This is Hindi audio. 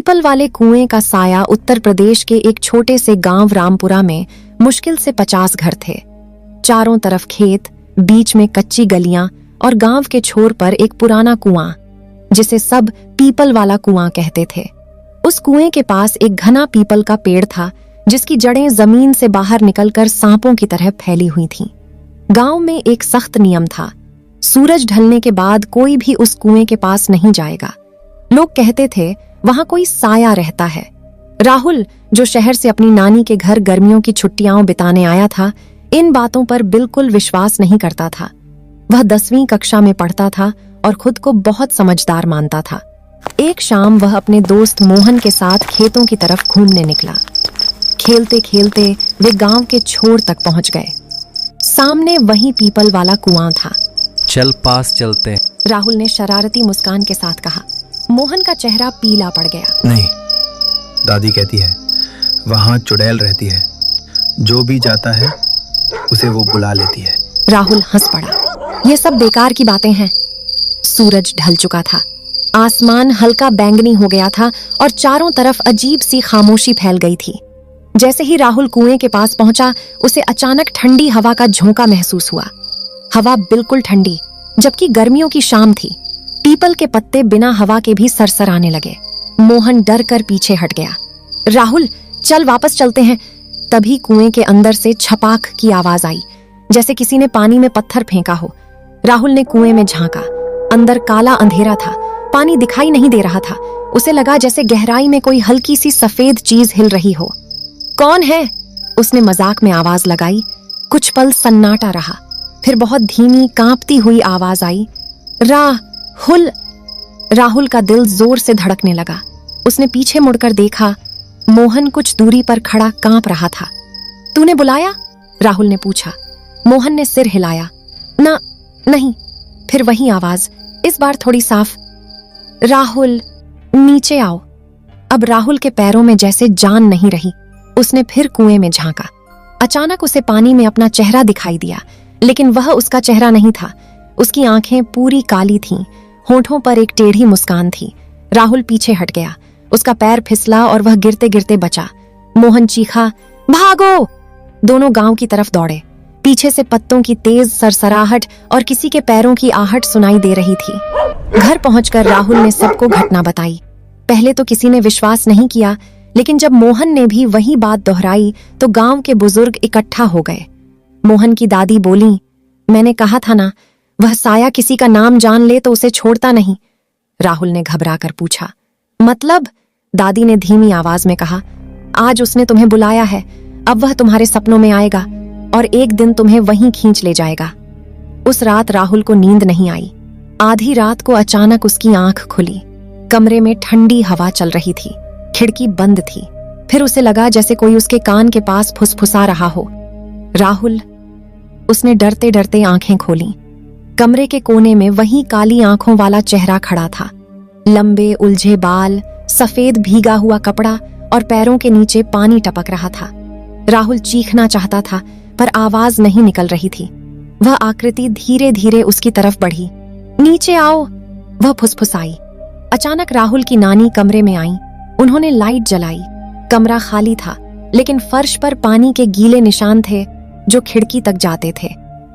पीपल वाले कुएं का साया उत्तर प्रदेश के एक छोटे से गांव रामपुरा में मुश्किल से 50 घर थे। चारों तरफ खेत, बीच में कच्ची गलियां और गांव के छोर पर एक पुराना कुआं जिसे सब पीपल वाला कुआं कहते थे। उस कुएं के पास एक घना पीपल का पेड़ था जिसकी जड़ें जमीन से बाहर निकलकर सांपों की तरह फैली हुई थीं। गांव में एक सख्त नियम था, सूरज ढलने के बाद कोई भी उस कुएं के पास नहीं जाएगा। लोग कहते थे वहां कोई साया रहता है। राहुल, जो शहर से अपनी नानी के घर गर्मियों की छुट्टियां बिताने आया था, इन बातों पर बिल्कुल विश्वास नहीं करता था। वह 10वीं कक्षा में पढ़ता था और खुद को बहुत समझदार मानता था। एक शाम वह अपने दोस्त मोहन के साथ खेतों की तरफ घूमने निकला। खेलते खेलते वे गांव के छोर तक पहुंच गए। सामने वही पीपल वाला कुआं था। चल पास चलते, राहुल ने शरारती मुस्कान के साथ कहा। मोहन का चेहरा पीला पड़ गया। नहीं, दादी कहती है वहां चुड़ैल रहती है, जो भी जाता है उसे वो बुला लेती है। राहुल हंस पड़ा। ये सब बेकार की बातें हैं। सूरज ढल चुका था, आसमान हल्का बैंगनी हो गया था और चारों तरफ अजीब सी खामोशी फैल गई थी। जैसे ही राहुल कुएं के पास पहुंचा, उसे अचानक ठंडी हवा का झोंका महसूस हुआ। हवा बिल्कुल ठंडी, जबकि गर्मियों की शाम थी। पीपल के पत्ते बिना हवा के भी सरसराने लगे। मोहन डर कर पीछे हट गया। राहुल, चल वापस चलते हैं। तभी कुएं के अंदर से छपाक की आवाज आई, जैसे किसी ने पानी में पत्थर फेंका हो। राहुल ने कुएं में झांका। अंदर काला अंधेरा था, पानी दिखाई नहीं दे रहा था। उसे लगा जैसे गहराई में कोई हल्की सी सफेद चीज हिल रही हो। कौन है? उसने मजाक में आवाज लगाई। कुछ पल सन्नाटा रहा, फिर बहुत धीमी कांपती हुई आवाज आई, राहुल। राहुल का दिल जोर से धड़कने लगा। उसने पीछे मुड़कर देखा, मोहन कुछ दूरी पर खड़ा कांप रहा था। तूने बुलाया? राहुल ने पूछा। मोहन ने सिर हिलाया। ना, नहीं। फिर वही आवाज, इस बार थोड़ी साफ, राहुल नीचे आओ। अब राहुल के पैरों में जैसे जान नहीं रही। उसने फिर कुएं में झांका। अचानक उसे पानी में अपना चेहरा दिखाई दिया, लेकिन वह उसका चेहरा नहीं था। उसकी आंखें पूरी काली थीं, होठों पर एक टेढ़ी मुस्कान थी। राहुल पीछे हट गया। उसका पैर फिसला और वह गिरते गिरते बचा। मोहन चीखा, भागो! दोनों गांव की तरफ दौड़े। पीछे से पत्तों की तेज सरसराहट और किसी के पैरों की आहट सुनाई दे रही थी। घर पहुंचकर राहुल ने सबको घटना बताई। पहले तो किसी ने विश्वास नहीं किया, लेकिन जब मोहन ने भी वही बात दोहराई तो गांव के बुजुर्ग इकट्ठा हो गए। मोहन की दादी बोली, मैंने कहा था ना, वह साया किसी का नाम जान ले तो उसे छोड़ता नहीं। राहुल ने घबरा कर पूछा, मतलब? दादी ने धीमी आवाज में कहा, आज उसने तुम्हें बुलाया है, अब वह तुम्हारे सपनों में आएगा और एक दिन तुम्हें वहीं खींच ले जाएगा। उस रात राहुल को नींद नहीं आई। आधी रात को अचानक उसकी आंख खुली। कमरे में ठंडी हवा चल रही थी, खिड़की बंद थी। फिर उसे लगा जैसे कोई उसके कान के पास फुसफुसा रहा हो। राहुल, उसने डरते डरते आंखें खोलीं। कमरे के कोने में वही काली आंखों वाला चेहरा खड़ा था। लंबे उलझे बाल, सफेद भीगा हुआ कपड़ा और पैरों के नीचे पानी टपक रहा था। राहुल चीखना चाहता था पर आवाज नहीं निकल रही थी। वह आकृति धीरे धीरे उसकी तरफ बढ़ी। नीचे आओ, वह फुसफुसाई। अचानक राहुल की नानी कमरे में आई। उन्होंने लाइट जलाई। कमरा खाली था, लेकिन फर्श पर पानी के गीले निशान थे जो खिड़की तक जाते थे।